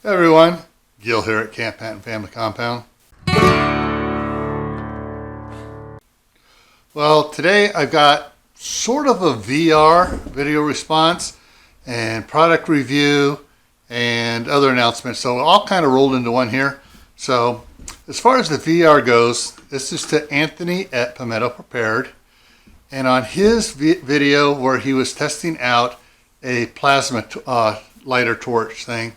Hey everyone, Gil here at Camppatton Family Compound. Well, today I've got sort of a VR video response and product review and other announcements, so all kind of rolled into one here. So as far as the VR goes, this is to Anthony at Pimento Prepared, and on his video where he was testing out a plasma lighter torch thing.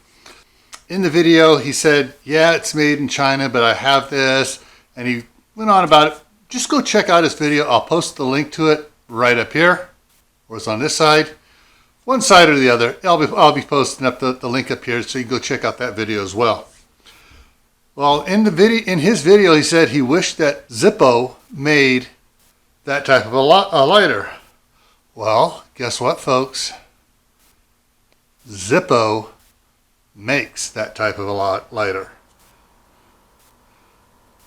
In the video, he said, yeah, it's made in China, but I have this. And he went on about it. Just go check out his video. I'll post the link to it right up here, or it's on this side. One side or the other. I'll be posting up the link up here, so you can go check out that video as well. Well, in his video, he said he wished that Zippo made that type of a lighter. Well, guess what, folks? Zippo makes that type of a lighter.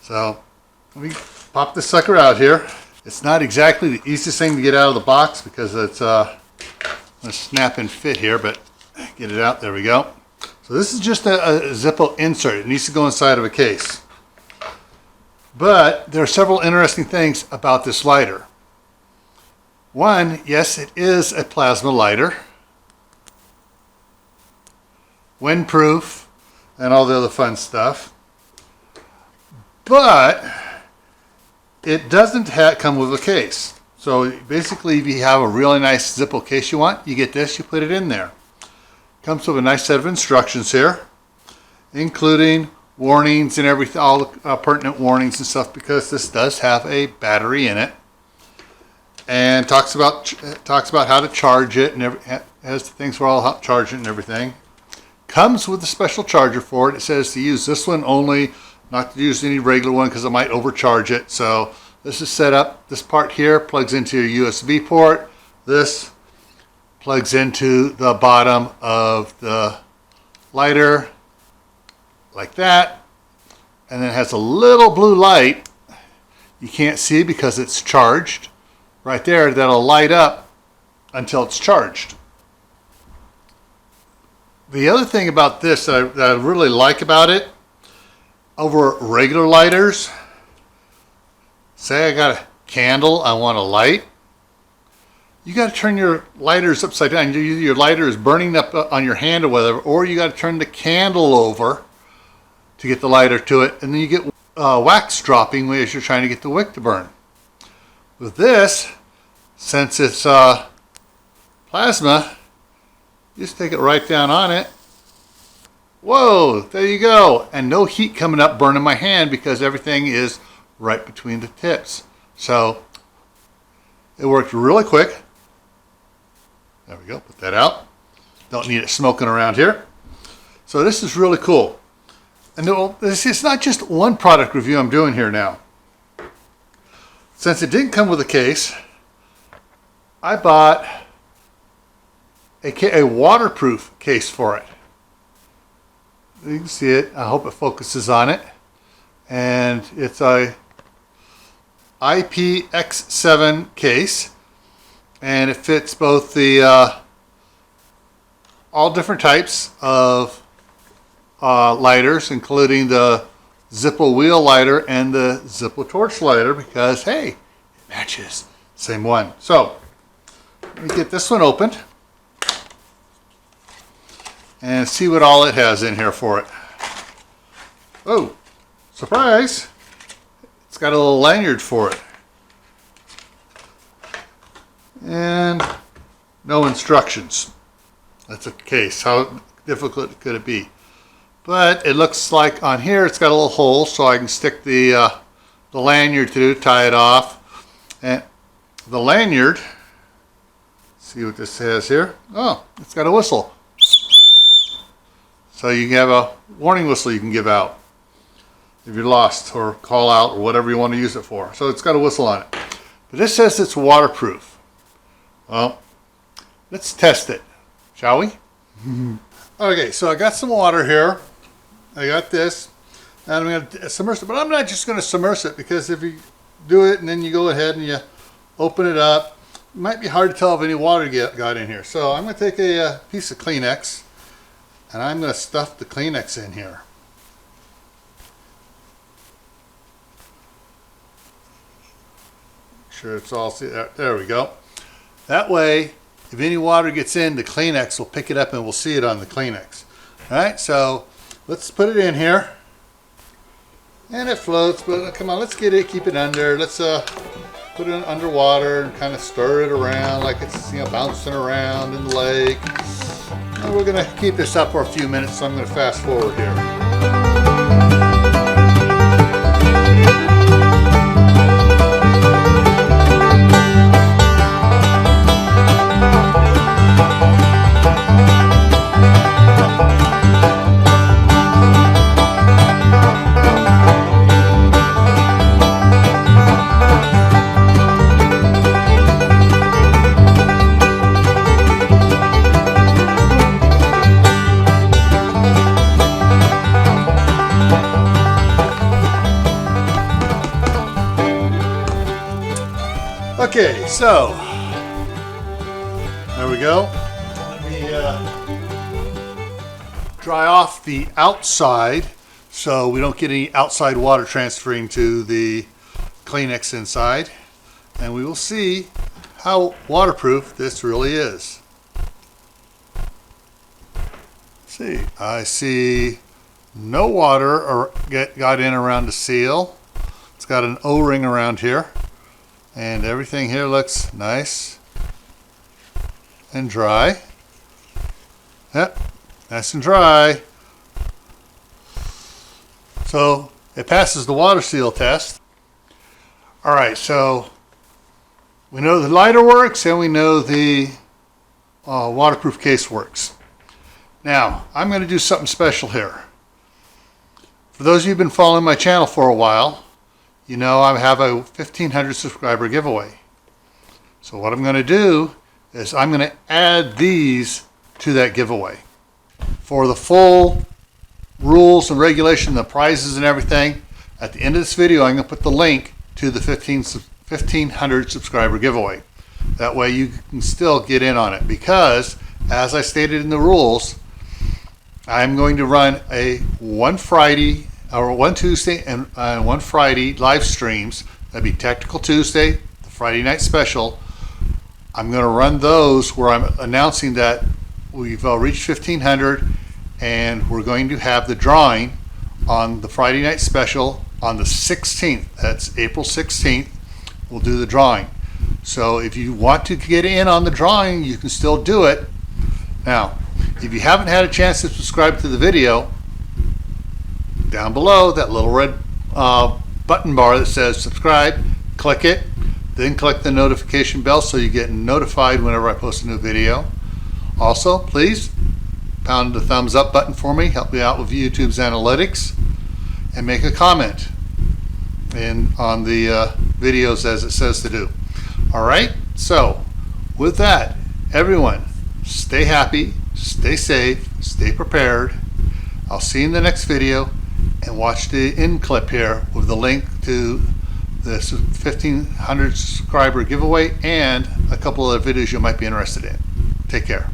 So let me pop this sucker out here. It's not exactly the easiest thing to get out of the box because it's a snap and fit here, but get it out. There we go. So this is just a Zippo insert. It needs to go inside of a case. But there are several interesting things about this lighter. One, yes, it is a plasma lighter, windproof, and all the other fun stuff. But it doesn't come with a case. So basically, if you have a really nice Zippo case you want, you get this, you put it in there. Comes with a nice set of instructions here, including warnings and everything, all the pertinent warnings and stuff, because this does have a battery in it, and talks about how to charge it, and has things for all how to charge it and everything. Comes with a special charger for it. It says to use this one only, not to use any regular one because it might overcharge it. So this is set up. This part here plugs into your USB port. This plugs into the bottom of the lighter like that. And then it has a little blue light. You can't see because it's charged right there. That'll light up until it's charged. The other thing about this that I really like about it, over regular lighters, say I got a candle I want to light, you got to turn your lighters upside down. Your lighter is burning up on your hand or whatever, or you got to turn the candle over to get the lighter to it, and then you get wax dropping as you're trying to get the wick to burn. With this, since it's plasma, just take it right down on it. Whoa, there you go. And no heat coming up burning my hand because everything is right between the tips. So it worked really quick. There we go, put that out. Don't need it smoking around here. So this is really cool. And it's not just one product review I'm doing here now. Since it didn't come with a case, I bought a waterproof case for it. You can see it. I hope it focuses on it. And it's a IPX7 case, and it fits both the all different types of lighters, including the Zippo wheel lighter and the Zippo torch lighter, because hey, it matches. Same one. So let me get this one opened and see what all it has in here for it. Oh, surprise! It's got a little lanyard for it. And no instructions. That's a case. How difficult could it be? But it looks like on here it's got a little hole so I can stick the lanyard through, tie it off. And the lanyard, see what this has here. Oh, it's got a whistle. So you have a warning whistle you can give out if you're lost or call out or whatever you want to use it for. So it's got a whistle on it. But this says it's waterproof. Well, let's test it, shall we? Okay, so I got some water here. I got this. And I'm going to submerge it. But I'm not just going to submerge it, because if you do it and then you go ahead and you open it up, it might be hard to tell if any water got in here. So I'm going to take a piece of Kleenex. And I'm going to stuff the Kleenex in here. Make sure it's all, there we go. That way, if any water gets in, the Kleenex will pick it up and we'll see it on the Kleenex. All right, so let's put it in here. And it floats, but come on, let's get it, keep it under. Let's put it underwater and kind of stir it around like it's, you know, bouncing around in the lake. And we're gonna keep this up for a few minutes, so I'm gonna fast forward here. Okay, so there we go. Let me dry off the outside so we don't get any outside water transferring to the Kleenex inside, and we will see how waterproof this really is. Let's see, I see no water or got in around the seal. It's got an O-ring around here. And everything here looks nice and dry. Yep, nice and dry. So it passes the water seal test. All right, so we know the lighter works and we know the waterproof case works. Now, I'm going to do something special here. For those of you who've been following my channel for a while, you know I have a 1,500 subscriber giveaway. So what I'm going to do is I'm going to add these to that giveaway. For the full rules and regulation, the prizes and everything, at the end of this video I'm going to put the link to the 1,500 subscriber giveaway. That way you can still get in on it, because as I stated in the rules, I'm going to run a one Friday or one Tuesday and one Friday live streams. That'd be Tactical Tuesday, the Friday night special. I'm going to run those where I'm announcing that we've reached 1,500, and we're going to have the drawing on the Friday night special on the 16th. That's April 16th. We'll do the drawing. So if you want to get in on the drawing, you can still do it. Now, if you haven't had a chance to subscribe to the video, down below, that little red button bar that says subscribe, click it, then click the notification bell so you get notified whenever I post a new video. Also, please pound the thumbs up button for me, help me out with YouTube's analytics, and make a comment on the videos as it says to do. All right, so with that, everyone, stay happy, stay safe, stay prepared. I'll see you in the next video. And watch the end clip here with the link to the 1,500 subscriber giveaway and a couple of videos you might be interested in. Take care.